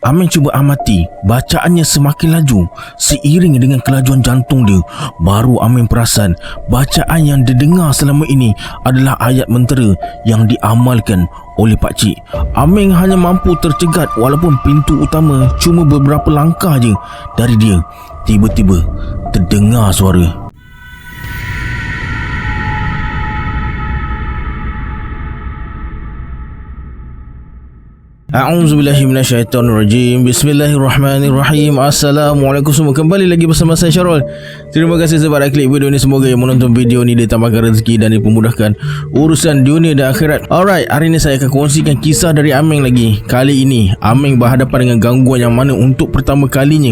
Aming cuba amati. Bacaannya semakin laju. Seiring dengan kelajuan jantung dia, baru Aming perasan bacaan yang dia dengar selama ini adalah ayat mentera yang diamalkan oleh pakcik. Aming hanya mampu tercegat walaupun pintu utama cuma beberapa langkah je dari dia. Tiba-tiba terdengar suara. A'udzubillahi minasyaitonirrajim. Bismillahirrahmanirrahim. Assalamualaikum semua. Kembali lagi bersama saya Syarul. Terima kasih sebab dah klik video ni. Semoga yang menonton video ni ditambahkan rezeki dan dipermudahkan urusan dunia dan akhirat. Alright, hari ni saya akan kongsikan kisah dari Aming lagi. Kali ini Aming berhadapan dengan gangguan yang mana untuk pertama kalinya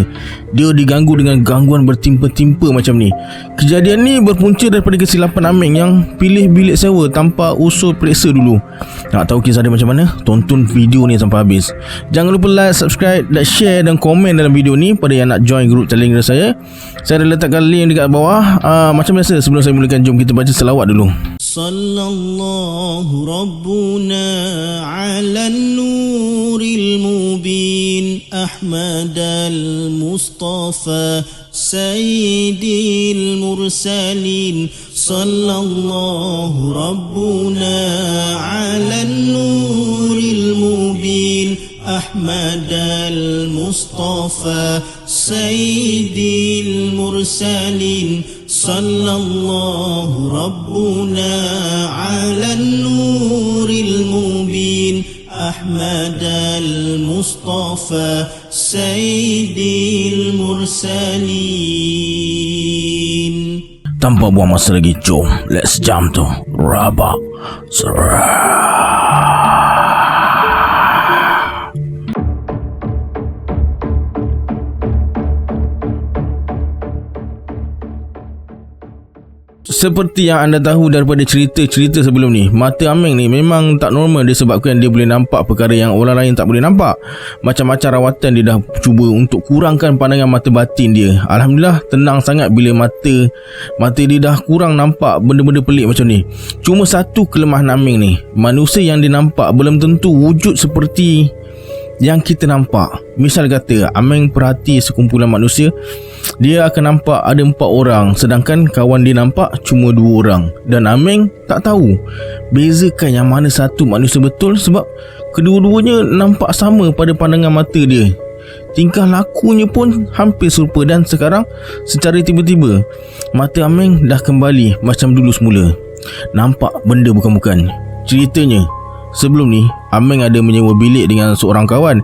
dia diganggu dengan gangguan bertimpa-timpa macam ni. Kejadian ni berpunca daripada kesilapan Aming yang pilih bilik sewa tanpa usul periksa dulu. Nak tahu kisah dia macam mana? Tonton video ni sampai habis. Jangan lupa like, subscribe, dan share dan komen dalam video ni pada yang nak join grup Telegram saya. Saya dah letakkan link dekat bawah. Macam biasa, sebelum saya mulakan, jom kita baca selawat dulu. Sallallahu Rabbuna ala nuril mubin Ahmad al-Mustafa Sayyidil Mursalin. Sallallahu Rabbuna ala nuril mubin Ahmad al-Mustafa Sayyidil Mursalin. Sallallahu Rabbuna ala nuril mubin Ahmad al-Mustafa Sayyidil Mursalin. Tanpa buang masa lagi, jom let's jump to Rabak Seperti yang anda tahu daripada cerita-cerita sebelum ni, mata Aming ni memang tak normal disebabkan dia boleh nampak perkara yang orang lain tak boleh nampak. Macam-macam rawatan dia dah cuba untuk kurangkan pandangan mata batin dia. Alhamdulillah, tenang sangat bila mata dia dah kurang nampak benda-benda pelik macam ni. Cuma satu kelemahan Aming ni, manusia yang dia nampak belum tentu wujud seperti yang kita nampak. Misal kata Aming perhati sekumpulan manusia, dia akan nampak ada 4 orang, sedangkan kawan dia nampak cuma 2 orang. Dan Aming tak tahu bezakan yang mana satu manusia betul, sebab kedua-duanya nampak sama pada pandangan mata dia. Tingkah lakunya pun hampir serupa. Dan sekarang secara tiba-tiba mata Aming dah kembali macam dulu semula, nampak benda bukan-bukan. Ceritanya, sebelum ni Aming ada menyewa bilik dengan seorang kawan.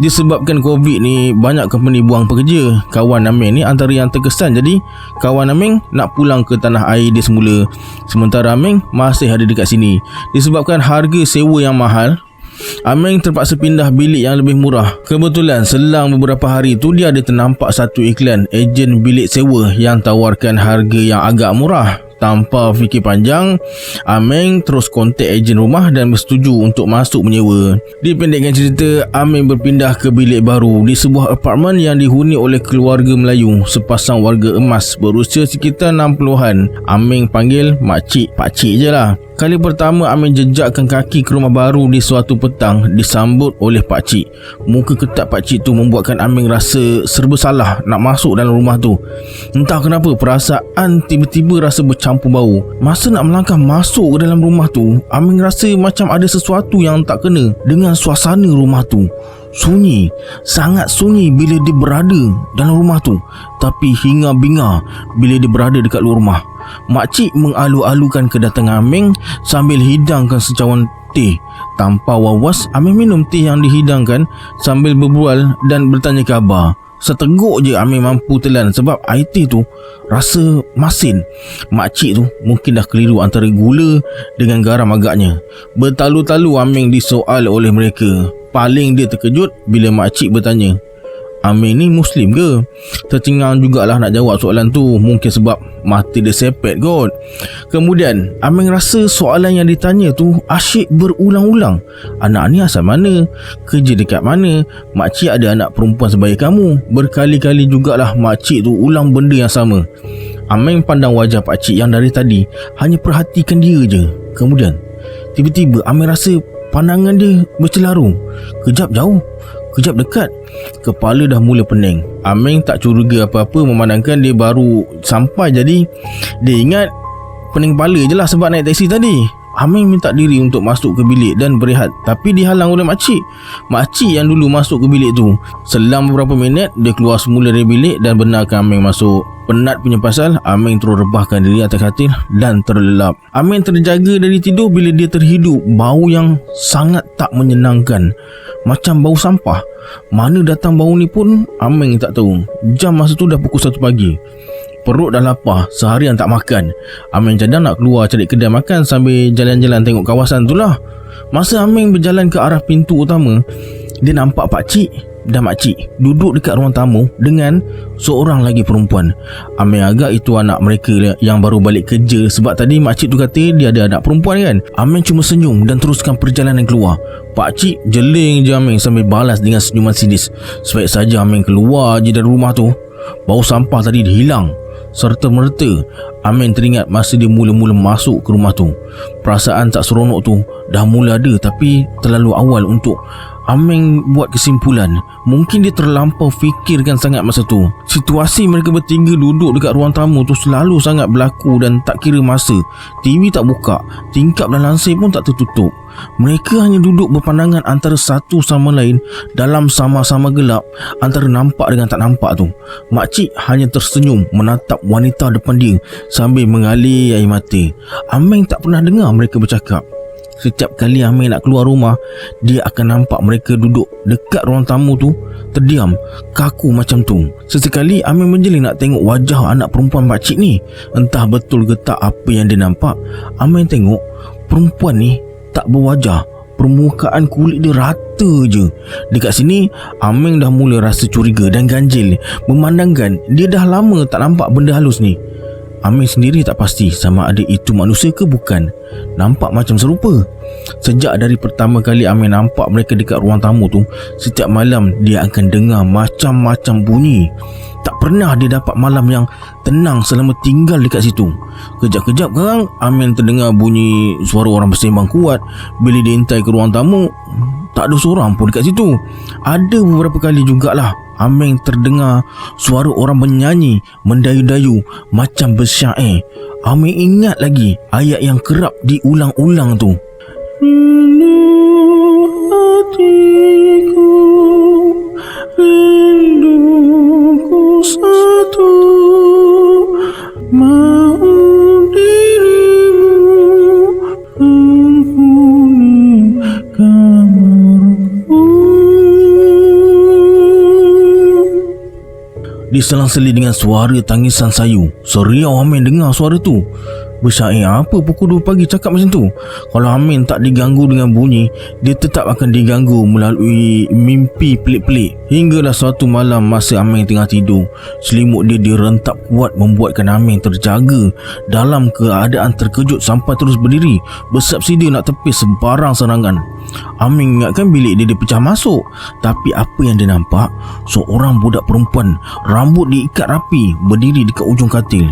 Disebabkan Covid ni, banyak company buang pekerja. Kawan Aming ni antara yang terkesan. Jadi kawan Aming nak pulang ke tanah air dia semula, sementara Aming masih ada dekat sini. Disebabkan harga sewa yang mahal, Aming terpaksa pindah bilik yang lebih murah. Kebetulan selang beberapa hari tu dia ada ternampak satu iklan ejen bilik sewa yang tawarkan harga yang agak murah. Tanpa fikir panjang, Aming terus kontak ejen rumah dan bersetuju untuk masuk menyewa. Dipendekkan cerita, Aming berpindah ke bilik baru di sebuah apartmen yang dihuni oleh keluarga Melayu, sepasang warga emas berusia sekitar 60-an. Aming panggil makcik, pakcik je lah. Kali pertama Aming jejakkan kaki ke rumah baru di suatu petang, disambut oleh pakcik. Muka ketat pakcik tu membuatkan Aming rasa serba salah nak masuk dalam rumah tu. Entah kenapa perasaan tiba-tiba rasa bercampur bau. Masa nak melangkah masuk ke dalam rumah tu, Aming rasa macam ada sesuatu yang tak kena dengan suasana rumah tu. Sunyi, sangat sunyi bila dia berada dalam rumah tu, tapi hingar-bingar bila dia berada dekat luar rumah. Makcik mengalu-alukan kedatangan Aming sambil hidangkan secawan teh. Tanpa was-was, Aming minum teh yang dihidangkan sambil berbual dan bertanya khabar. Seteguk je Aming mampu telan sebab air teh tu rasa masin. Makcik tu mungkin dah keliru antara gula dengan garam agaknya. Bertalu-talu Aming disoal oleh mereka. Paling dia terkejut bila makcik bertanya, Aming ni Muslim ke? Tercengang jugalah nak jawab soalan tu, mungkin sebab mata dia sepet kot. Kemudian Aming rasa soalan yang ditanya tu asyik berulang-ulang. Anak ni asal mana? Kerja dekat mana? Makcik ada anak perempuan sebaya kamu? Berkali-kali jugalah makcik tu ulang benda yang sama. Aming pandang wajah pakcik yang dari tadi hanya perhatikan dia je. Kemudian tiba-tiba Aming rasa pandangan dia bercelaru. Kejap jauh, Kejap dekat, kepala dah mula pening. Aming tak curiga apa-apa memandangkan dia baru sampai, jadi dia ingat pening kepala je lah sebab naik taksi tadi. Aming minta diri untuk masuk ke bilik dan berehat, tapi dihalang oleh makcik. Makcik yang dulu masuk ke bilik tu. Selang beberapa minit, dia keluar semula dari bilik dan benarkan Aming masuk. Penat punya pasal, Aming terus rebahkan diri atas katil dan terlelap. Aming terjaga dari tidur bila dia terhidup bau yang sangat tak menyenangkan, macam bau sampah. Mana datang bau ni pun Aming tak tahu. Jam masa tu dah pukul 1 pagi. Perut dah lapar, seharian tak makan. Aming cadang nak keluar cari kedai makan sambil jalan-jalan tengok kawasan tu lah. Masa Aming berjalan ke arah pintu utama, dia nampak pakcik dan makcik duduk dekat ruang tamu dengan seorang lagi perempuan. Aming agak itu anak mereka yang baru balik kerja, sebab tadi makcik tu kata dia ada anak perempuan kan. Aming cuma senyum dan teruskan perjalanan keluar. Pakcik jeling je Aming sambil balas dengan senyuman sinis. Sebaik saja Aming keluar je dari rumah tu, bau sampah tadi hilang. Serta merta Aming teringat masa dia mula-mula masuk ke rumah tu. Perasaan tak seronok tu dah mula ada, tapi terlalu awal untuk Aming buat kesimpulan. Mungkin dia terlampau fikirkan sangat masa tu. Situasi mereka bertiga duduk dekat ruang tamu tu selalu sangat berlaku dan tak kira masa. TV tak buka, tingkap dan lansir pun tak tertutup. Mereka hanya duduk berpandangan antara satu sama lain dalam sama-sama gelap, antara nampak dengan tak nampak tu. Makcik hanya tersenyum menatap wanita depan dia sambil mengalir air mata. Aming tak pernah dengar mereka bercakap. Setiap kali Aming nak keluar rumah, dia akan nampak mereka duduk dekat ruang tamu tu, terdiam, kaku macam tu. Sesekali Aming menjeling nak tengok wajah anak perempuan makcik ni. Entah betul ke tak apa yang dia nampak. Aming tengok perempuan ni tak berwajah, permukaan kulit dia rata je. Dekat sini Aming dah mula rasa curiga dan ganjil memandangkan dia dah lama tak nampak benda halus ni. Aming sendiri tak pasti sama ada itu manusia ke bukan. Nampak macam serupa. Sejak dari pertama kali Aming nampak mereka dekat ruang tamu tu, setiap malam dia akan dengar macam-macam bunyi. Tak pernah dia dapat malam yang tenang selama tinggal dekat situ. Kejap-kejap kan Aming terdengar bunyi suara orang bersembang kuat. Bila dia intai ke ruang tamu, tak ada seorang pun dekat situ. Ada beberapa kali jugalah Aming terdengar suara orang menyanyi, mendayu-dayu macam bersyair. Aming ingat lagi ayat yang kerap diulang-ulang tu. Rindu hatiku, rinduku satu, mau dirimu penghuni kamarku. Diselang-seli dengan suara tangisan sayu. Seriau Aming dengar suara tu. Bersyair apa pukul 2 pagi cakap macam tu? Kalau Aming tak diganggu dengan bunyi, dia tetap akan diganggu melalui mimpi pelik-pelik. Hinggalah suatu malam masa Aming tengah tidur, selimut dia direntap kuat membuatkan Aming terjaga dalam keadaan terkejut sampai terus berdiri, bersiap sedia nak tepis sebarang serangan. Aming ingatkan bilik dia dipecah masuk, tapi apa yang dia nampak, seorang budak perempuan, rambut diikat rapi, berdiri dekat ujung katil.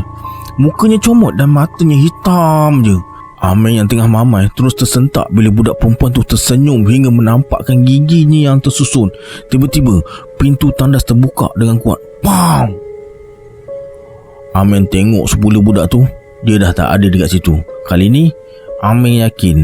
Mukanya comot dan matanya hitam je. Aming yang tengah mamai terus tersentak bila budak perempuan tu tersenyum hingga menampakkan giginya yang tersusun. Tiba-tiba pintu tandas terbuka dengan kuat. Pam! Aming tengok semula budak tu, dia dah tak ada dekat situ. Kali ni Aming yakin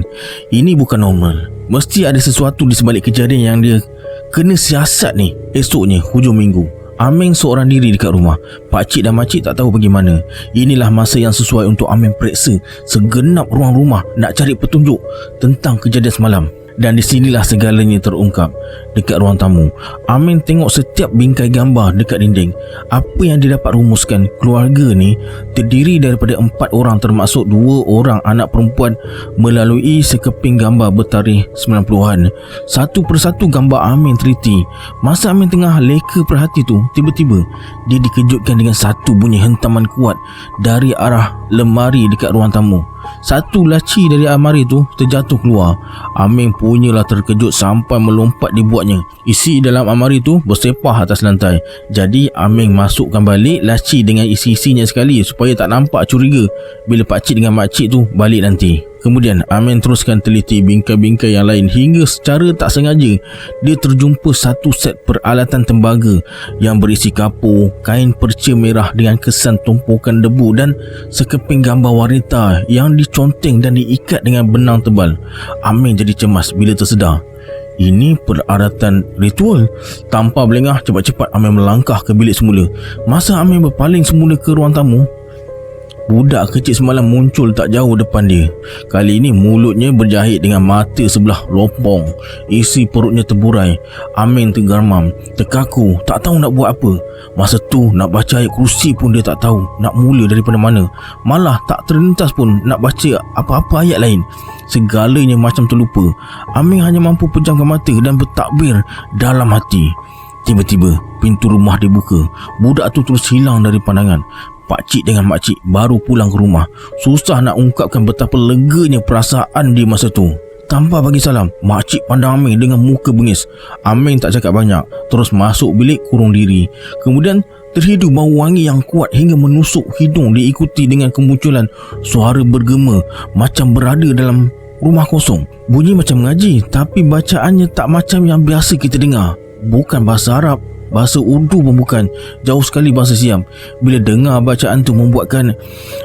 ini bukan normal. Mesti ada sesuatu di sebalik kejadian yang dia kena siasat ni. Esoknya hujung minggu, Aming seorang diri dekat rumah. Pakcik dan makcik tak tahu pergi mana. Inilah masa yang sesuai untuk Aming periksa segenap ruang rumah nak cari petunjuk tentang kejadian semalam. Dan di sinilah segalanya terungkap. Dekat ruang tamu, Aming tengok setiap bingkai gambar dekat dinding. Apa yang dia dapat rumuskan, keluarga ni terdiri daripada 4 orang termasuk 2 orang anak perempuan melalui sekeping gambar bertarikh 90-an. Satu persatu gambar Aming teliti. Masa Aming tengah leka perhati tu, tiba-tiba dia dikejutkan dengan satu bunyi hentaman kuat dari arah lemari dekat ruang tamu. Satu laci dari almari tu terjatuh keluar. Aming punyalah terkejut sampai melompat dibuatnya. Isi dalam almari tu bersepah atas lantai. Jadi Aming masukkan balik laci dengan isi-isinya sekali supaya tak nampak curiga bila pakcik dengan makcik tu balik nanti. Kemudian Amin teruskan teliti bingkai-bingkai yang lain hingga secara tak sengaja dia terjumpa satu set peralatan tembaga yang berisi kapur, kain perca merah dengan kesan tumpukan debu dan sekeping gambar wanita yang diconteng dan diikat dengan benang tebal. Amin jadi cemas bila tersedar ini peralatan ritual. Tanpa berlengah, cepat-cepat Amin melangkah ke bilik semula. Masa Amin berpaling semula ke ruang tamu, budak kecil semalam muncul tak jauh depan dia. Kali ini mulutnya berjahit dengan mata sebelah lopong, isi perutnya terburai. Amin tergarmam, terkaku, tak tahu nak buat apa. Masa tu nak baca ayat kursi pun dia tak tahu nak mula daripada mana. Malah tak terlintas pun nak baca apa-apa ayat lain. Segalanya macam terlupa. Amin hanya mampu pejamkan mata dan bertakbir dalam hati. Tiba-tiba pintu rumah dibuka. Budak tu terus hilang dari pandangan. Pakcik dengan makcik baru pulang ke rumah. Susah nak ungkapkan betapa leganya perasaan dia masa tu. Tanpa bagi salam, makcik pandang Amin dengan muka bengis. Amin tak cakap banyak, terus masuk bilik kurung diri. Kemudian terhidu bau wangi yang kuat hingga menusuk hidung, diikuti dengan kemunculan suara bergema macam berada dalam rumah kosong. Bunyi macam mengaji, tapi bacaannya tak macam yang biasa kita dengar. Bukan bahasa Arab, bahasa Urdu pun bukan, jauh sekali bahasa Siam. Bila dengar bacaan tu membuatkan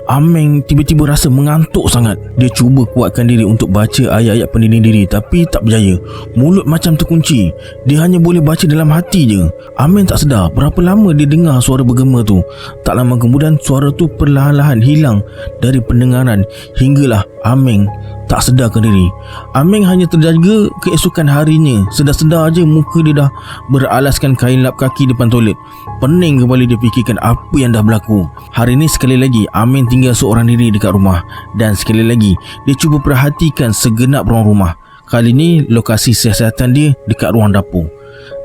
Amin tiba-tiba rasa mengantuk sangat. Dia cuba kuatkan diri untuk baca ayat-ayat pendinding diri, tapi tak berjaya. Mulut macam terkunci. Dia hanya boleh baca dalam hati je. Amin tak sedar berapa lama dia dengar suara bergema tu. Tak lama kemudian suara tu perlahan-lahan hilang dari pendengaran hinggalah Amin tak sedarkan diri. Amin hanya terjaga keesokan harinya. Sedar-sedar je muka dia dah beralaskan kain lap kaki depan toilet. Pening kepala dia fikirkan apa yang dah berlaku. Hari ni sekali lagi Amin tinggal seorang diri dekat rumah. Dan sekali lagi dia cuba perhatikan segenap ruang rumah. Kali ni lokasi siasatan dia dekat ruang dapur.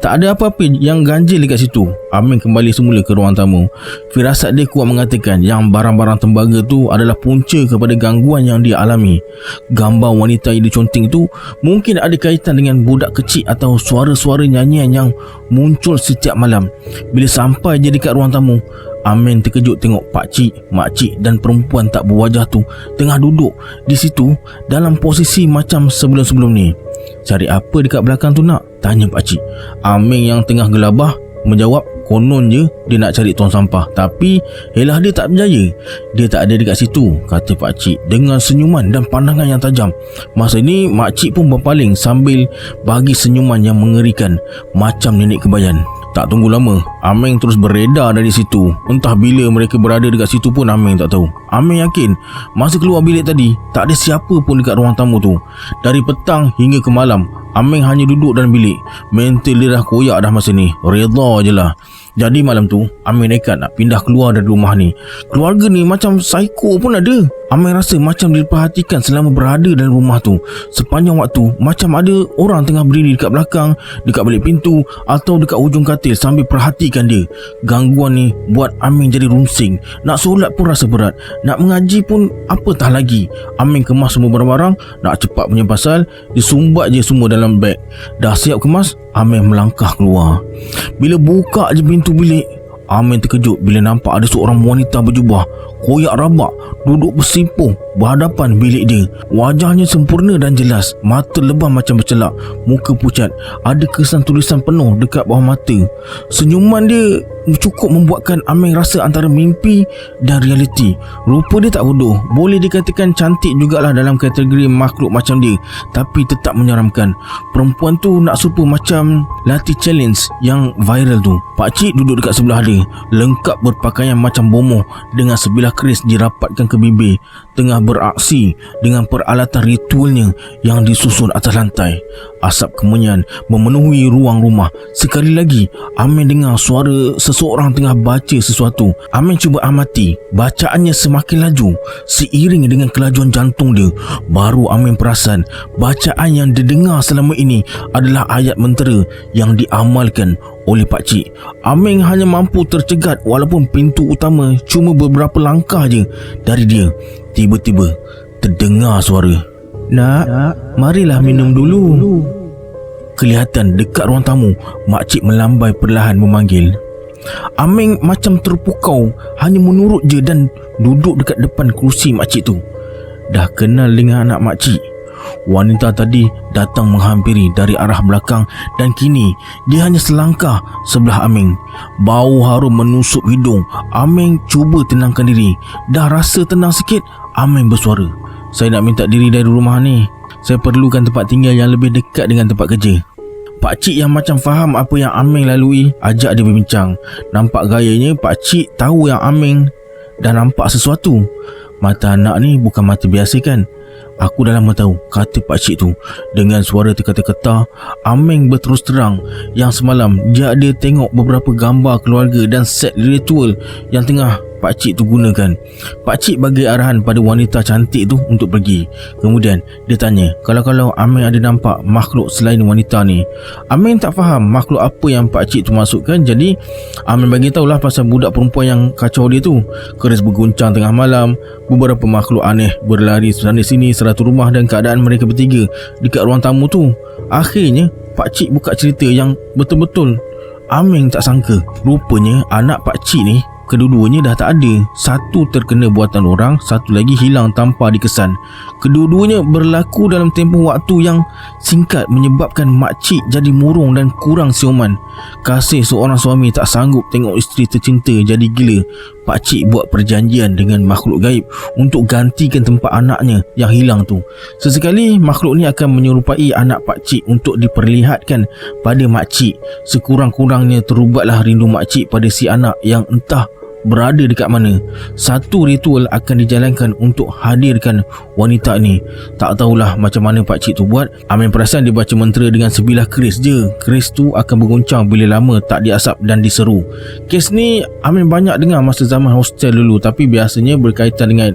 Tak ada apa-apa yang ganjil dekat situ. Amin kembali semula ke ruang tamu. Firasat dia kuat mengatakan yang barang-barang tembaga tu adalah punca kepada gangguan yang dia alami. Gambar wanita yang diconteng tu mungkin ada kaitan dengan budak kecil atau suara-suara nyanyian yang muncul setiap malam. Bila sampai je dekat ruang tamu, Amin terkejut tengok pakcik, makcik dan perempuan tak berwajah tu tengah duduk di situ dalam posisi macam sebelum-sebelum ni. Cari apa dekat belakang tu nak? Tanya pakcik. Amin yang tengah gelabah menjawab konon je dia nak cari tong sampah. Tapi elah dia tak berjaya. Dia tak ada dekat situ, kata pakcik dengan senyuman dan pandangan yang tajam. Masa ni makcik pun berpaling sambil bagi senyuman yang mengerikan macam nenek kebayan. Tak tunggu lama, Amin terus beredar dari situ. Entah bila mereka berada dekat situ pun Amin tak tahu. Amin yakin masa keluar bilik tadi tak ada siapa pun dekat ruang tamu tu. Dari petang hingga ke malam, Amin hanya duduk dalam bilik. Mental dia dah koyak dah masa ni. Redha je lah. Jadi malam tu Amin nekat nak pindah keluar dari rumah ni. Keluarga ni macam psycho pun ada. Amin rasa macam diperhatikan selama berada dalam rumah tu. Sepanjang waktu macam ada orang tengah berdiri dekat belakang, dekat balik pintu atau dekat hujung katil sambil perhatikan dia. Gangguan ni buat Amin jadi rungsing. Nak solat pun rasa berat, nak mengaji pun apatah lagi. Amin kemas semua barang-barang, nak cepat punya pasal. Dia sumbat je semua dalam beg. Dah siap kemas, Amin melangkah keluar. Bila buka je pintu bilik, Amin terkejut bila nampak ada seorang wanita berjubah koyak rabak duduk bersimpuh berhadapan bilik dia. Wajahnya sempurna dan jelas, mata lebam macam bercelak, muka pucat, ada kesan tulisan penuh dekat bawah mata. Senyuman dia cukup membuatkan Amin rasa antara mimpi dan realiti. Rupa dia tak bodoh, boleh dikatakan cantik jugalah dalam kategori makhluk macam dia, tapi tetap menyeramkan. Perempuan tu nak serupa macam Latih Challenge yang viral tu. Pakcik duduk dekat sebelah dia, lengkap berpakaian macam bomoh dengan sebilah keris dirapatkan ke bibir, tengah beraksi dengan peralatan ritualnya yang disusun atas lantai. Asap kemenyan memenuhi ruang rumah. Sekali lagi Amin dengar suara seseorang tengah baca sesuatu. Amin cuba amati. Bacaannya semakin laju seiring dengan kelajuan jantung dia. Baru Amin perasan bacaan yang didengar selama ini adalah ayat mentera yang diamalkan oleh pakcik. Amin hanya mampu tercegat walaupun pintu utama cuma beberapa langkah je dari dia. Tiba-tiba terdengar suara, "Nak, marilah minum dulu." Kelihatan dekat ruang tamu, makcik melambai perlahan memanggil. Amin macam terpukau, hanya menurut je dan duduk dekat depan kerusi makcik tu. dah kenal dengan anak makcik. Wanita tadi datang menghampiri dari arah belakang dan kini dia hanya selangkah sebelah Aming. Bau harum menusuk hidung. Aming cuba tenangkan diri. Dah rasa tenang sikit, Aming bersuara, "Saya nak minta diri dari rumah ni. Saya perlukan tempat tinggal yang lebih dekat dengan tempat kerja." Pakcik yang macam faham apa yang Aming lalui ajak dia berbincang. Nampak gayanya pakcik tahu yang Aming dah nampak sesuatu. "Mata anak ni bukan mata biasa kan? Aku dah lama tahu," kata pakcik tu dengan suara terketa-keta. Aming berterus terang yang semalam dia ada tengok beberapa gambar keluarga dan set ritual yang tengah pakcik tu gunakan. Pakcik bagi arahan pada wanita cantik tu untuk pergi. Kemudian dia tanya kalau Aming ada nampak makhluk selain wanita ni. Aming tak faham makhluk apa yang pakcik tu masukkan. Jadi Aming bagi tahulah pasal budak perempuan yang kacau dia tu. Keris berguncang tengah malam. Beberapa makhluk aneh berlari sana sini seratu rumah dan keadaan mereka bertiga dekat ruang tamu tu. Akhirnya pakcik buka cerita yang betul-betul Aming tak sangka. Rupanya anak pakcik ni kedua-duanya dah tak ada. Satu terkena buatan orang, satu lagi hilang tanpa dikesan. Kedua-duanya berlaku dalam tempoh waktu yang singkat menyebabkan makcik jadi murung dan kurang siuman. Kasih seorang suami tak sanggup tengok isteri tercinta jadi gila. Pakcik buat perjanjian dengan makhluk gaib untuk gantikan tempat anaknya yang hilang tu. Sesekali makhluk ni akan menyerupai anak pakcik untuk diperlihatkan pada makcik. Sekurang-kurangnya terubatlah rindu makcik pada si anak yang entah berada dekat mana. Satu ritual akan dijalankan untuk hadirkan wanita ni. Tak tahulah macam mana pakcik tu buat. Aming perasan dia baca mentera dengan sebilah keris je. Keris tu akan berguncang bila lama tak diasap dan diseru. Kes ni Aming banyak dengar masa zaman hostel dulu, tapi biasanya berkaitan dengan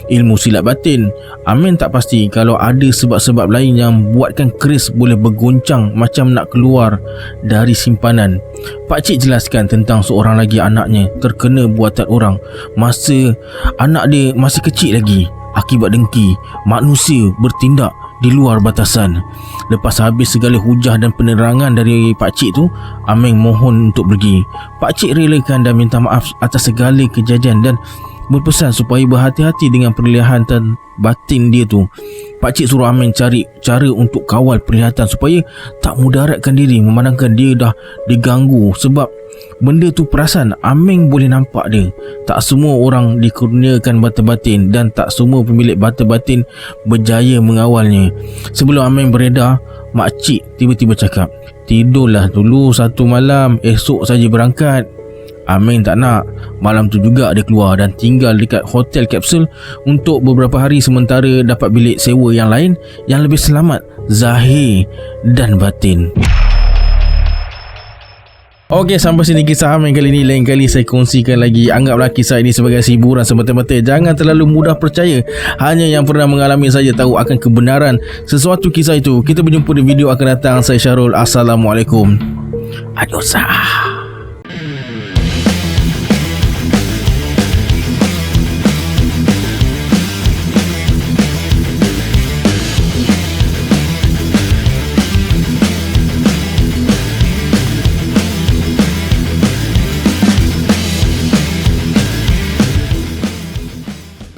ilmu silat batin. Aming tak pasti kalau ada sebab-sebab lain yang buatkan keris boleh berguncang macam nak keluar dari simpanan. Pakcik jelaskan tentang seorang lagi anaknya terkena buatan orang masa anak dia masih kecil lagi. Akibat dengki, manusia bertindak di luar batasan. Lepas habis segala hujah dan penerangan dari pakcik tu, Aming mohon untuk pergi. Pakcik relakan dan minta maaf atas segala kejadian dan berpesan supaya berhati-hati dengan perlihatan batin dia tu. Pakcik suruh Aming cari cara untuk kawal perlihatan supaya tak mudaratkan diri memandangkan dia dah diganggu, sebab benda tu perasan Aming boleh nampak dia. Tak semua orang dikurniakan bata batin dan tak semua pemilik bata batin berjaya mengawalnya. Sebelum Aming beredar, makcik tiba-tiba cakap, "Tidurlah dulu satu malam, esok saja berangkat." Aming tak nak. Malam tu juga dia keluar dan tinggal dekat hotel kapsul untuk beberapa hari sementara dapat bilik sewa yang lain yang lebih selamat zahir dan batin. Okey, sampai sini kisah Aming kali ni. Lain kali saya kongsikan lagi. Anggaplah kisah ini sebagai hiburan semata-mata. Jangan terlalu mudah percaya. Hanya yang pernah mengalami saja tahu akan kebenaran sesuatu kisah itu. Kita berjumpa di video akan datang. Saya Syarul. Assalamualaikum. Adios.